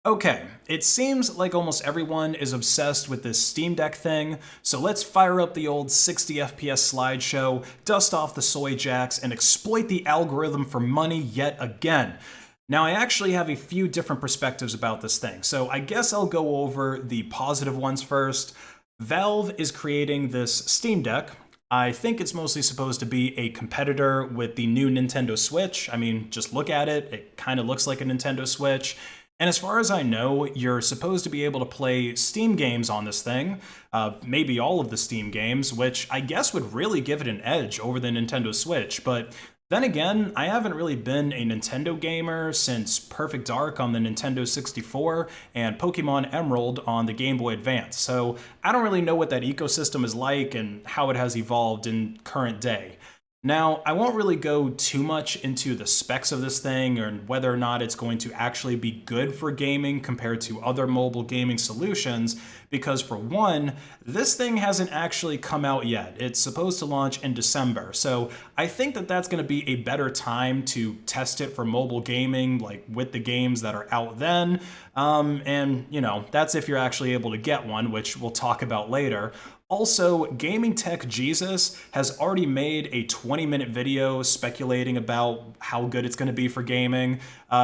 Okay, it seems like almost everyone is obsessed with this Steam Deck thing, so let's fire up the old 60 FPS slideshow, dust off the soy jacks, and exploit the algorithm for money yet again. Now, I actually have a few different perspectives about this thing, so I guess I'll go over the positive ones first. Valve is creating this Steam Deck. I think it's mostly supposed to be a competitor with the new Nintendo Switch. I mean, just look at it, it kind of looks like a Nintendo Switch. And as far as I know, you're supposed to be able to play Steam games on this thing, maybe all of the Steam games, which I guess would really give it an edge over the Nintendo Switch. But then again, I haven't really been a Nintendo gamer since Perfect Dark on the Nintendo 64 and Pokemon Emerald on the Game Boy Advance, so I don't really know what that ecosystem is like and how it has evolved in current day. Now, I won't really go too much into the specs of this thing or whether or not it's going to actually be good for gaming compared to other mobile gaming solutions, because for one, this thing hasn't actually come out yet. It's supposed to launch in December, so I think that that's going to be a better time to test it for mobile gaming, like with the games that are out then. And, you know, that's if you're actually able to get one, which we'll talk about later. Also, Gaming Tech Jesus has already made a 20-minute video speculating about how good it's going to be for gaming,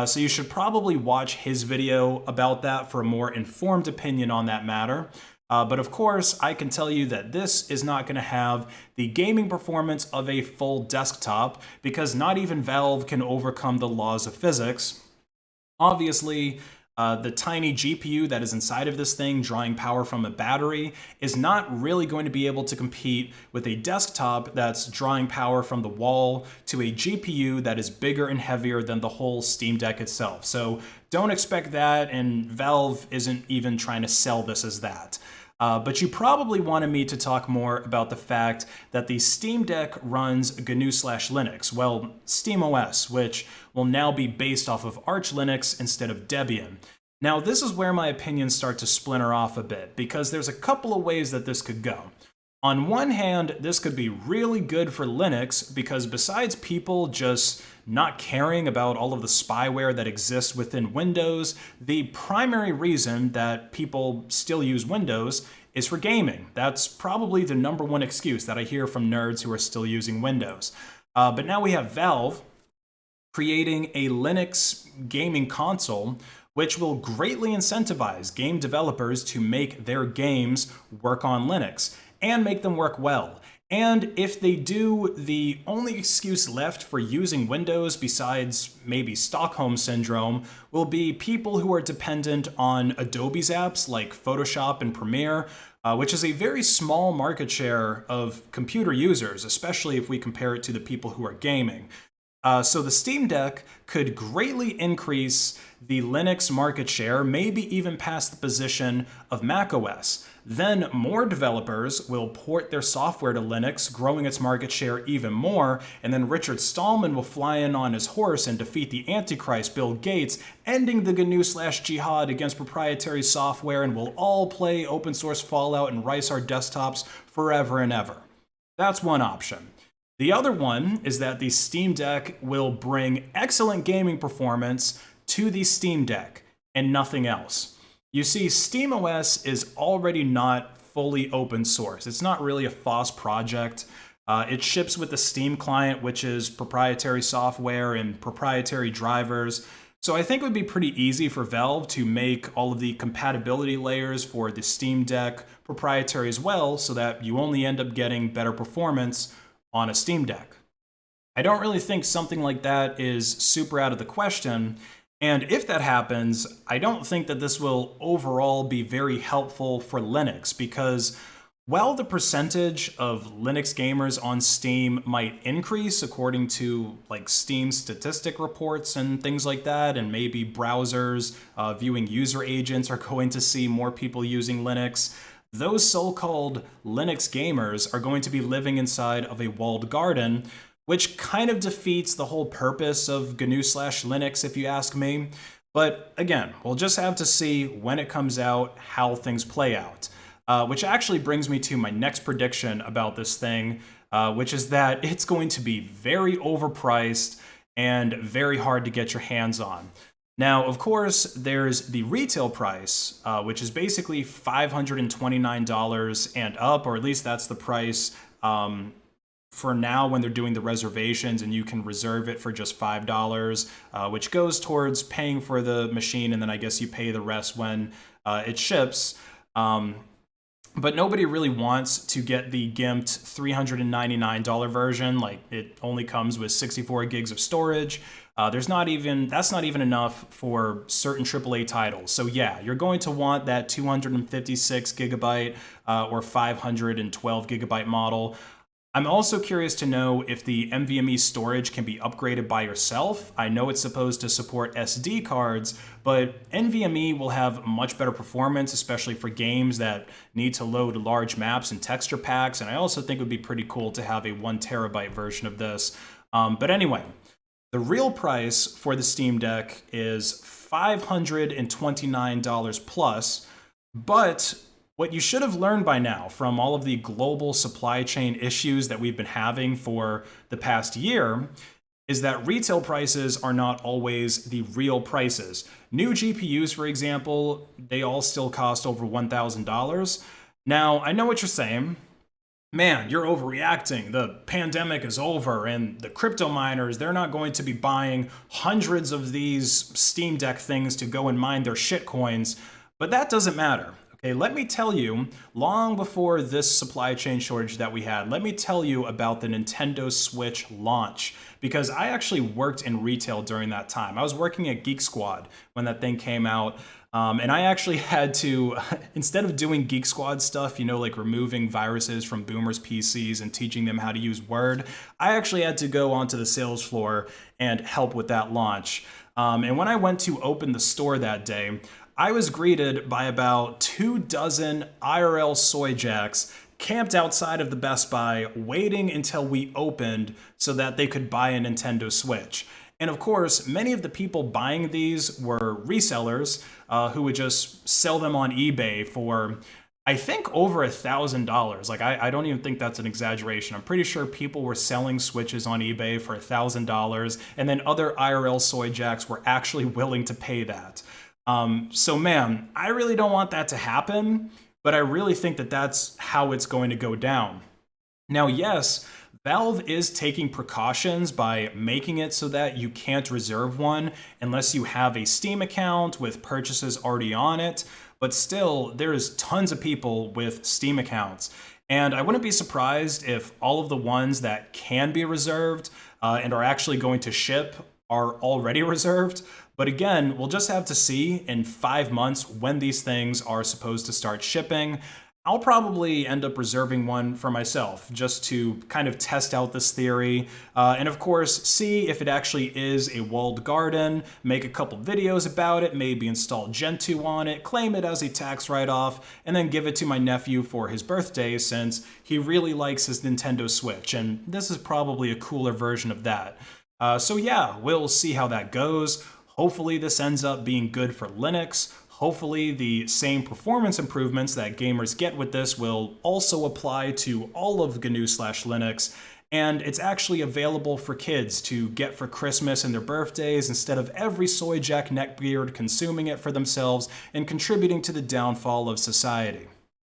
so you should probably watch his video about that for a more informed opinion on that matter. But of course, I can tell you that this is not going to have the gaming performance of a full desktop, because not even Valve can overcome the laws of physics. Obviously, the tiny GPU that is inside of this thing, drawing power from a battery, is not really going to be able to compete with a desktop that's drawing power from the wall to a GPU that is bigger and heavier than the whole Steam Deck itself. So don't expect that, and Valve isn't even trying to sell this as that. But you probably wanted me to talk more about the fact that the Steam Deck runs GNU/Linux, well, SteamOS, which will now be based off of Arch Linux instead of Debian. Now, this is where my opinions start to splinter off a bit, because there's a couple of ways that this could go. On one hand, this could be really good for Linux, because besides people just not caring about all of the spyware that exists within Windows, the primary reason that people still use Windows is for gaming. That's probably the number one excuse that I hear from nerds who are still using Windows. But now we have Valve creating a Linux gaming console, which will greatly incentivize game developers to make their games work on Linux and make them work well. And if they do, the only excuse left for using Windows, besides maybe Stockholm Syndrome, will be people who are dependent on Adobe's apps like Photoshop and Premiere, which is a very small market share of computer users, especially if we compare it to the people who are gaming. So the Steam Deck could greatly increase the Linux market share, maybe even past the position of macOS. Then more developers will port their software to Linux, growing its market share even more, and then Richard Stallman will fly in on his horse and defeat the Antichrist, Bill Gates, ending the GNU/jihad against proprietary software, and we'll all play open source Fallout and rice our desktops forever and ever. That's one option. The other one is that the Steam Deck will bring excellent gaming performance to the Steam Deck and nothing else. You see, SteamOS is already not fully open source. It's not really a FOSS project. It ships with the Steam client, which is proprietary software and proprietary drivers. So I think it would be pretty easy for Valve to make all of the compatibility layers for the Steam Deck proprietary as well, so that you only end up getting better performance on a Steam Deck. I don't really think something like that is super out of the question, and if that happens, I don't think that this will overall be very helpful for Linux, because while the percentage of Linux gamers on Steam might increase according to like Steam statistic reports and things like that, and maybe browsers viewing user agents are going to see more people using Linux, those so-called Linux gamers are going to be living inside of a walled garden, which kind of defeats the whole purpose of GNU/Linux, if you ask me. But again, we'll just have to see when it comes out how things play out. Which actually brings me to my next prediction about this thing, which is that it's going to be very overpriced and very hard to get your hands on. Now, of course, there's the retail price, which is basically $529 and up, or at least that's the price for now when they're doing the reservations, and you can reserve it for just $5, which goes towards paying for the machine, and then I guess you pay the rest when it ships. But nobody really wants to get the gimped $399 version. Like, it only comes with 64 gigs of storage. That's not even enough for certain AAA titles. So yeah, you're going to want that 256 gigabyte or 512 gigabyte model. I'm also curious to know if the NVMe storage can be upgraded by yourself. I know it's supposed to support SD cards, but NVMe will have much better performance, especially for games that need to load large maps and texture packs. And I also think it would be pretty cool to have a 1 terabyte version of this. But anyway, the real price for the Steam Deck is $529 plus, but what you should have learned by now from all of the global supply chain issues that we've been having for the past year is that retail prices are not always the real prices. New GPUs, for example, they all still cost over $1,000. Now, I know what you're saying. Man, you're overreacting. The pandemic is over, and the crypto miners, they're not going to be buying hundreds of these Steam Deck things to go and mine their shit coins. But that doesn't matter. Okay, let me tell you, long before this supply chain shortage that we had, let me tell you about the Nintendo Switch launch, because I actually worked in retail during that time. I was working at Geek Squad when that thing came out, and I actually had to, instead of doing Geek Squad stuff, you know, like removing viruses from boomers' PCs and teaching them how to use Word, I actually had to go onto the sales floor and help with that launch. And when I went to open the store that day, I was greeted by about 24 IRL soy jacks camped outside of the Best Buy waiting until we opened so that they could buy a Nintendo Switch. And of course, many of the people buying these were resellers who would just sell them on eBay for, I think, over $1,000. Like, I don't even think that's an exaggeration. I'm pretty sure people were selling Switches on eBay for $1,000, and then other IRL soy jacks were actually willing to pay that. So man, I really don't want that to happen, but I really think that that's how it's going to go down. Now, yes, Valve is taking precautions by making it so that you can't reserve one unless you have a Steam account with purchases already on it, but still, there's tons of people with Steam accounts. And I wouldn't be surprised if all of the ones that can be reserved and are actually going to ship are already reserved. But again, we'll just have to see in 5 months when these things are supposed to start shipping. I'll probably end up reserving one for myself just to kind of test out this theory. And of course, see if it actually is a walled garden, make a couple videos about it, maybe install Gentoo on it, claim it as a tax write-off, and then give it to my nephew for his birthday since he really likes his Nintendo Switch. And this is probably a cooler version of that. So yeah, we'll see how that goes. Hopefully this ends up being good for Linux. Hopefully the same performance improvements that gamers get with this will also apply to all of GNU/Linux, and it's actually available for kids to get for Christmas and their birthdays instead of every soy jack neckbeard consuming it for themselves and contributing to the downfall of society.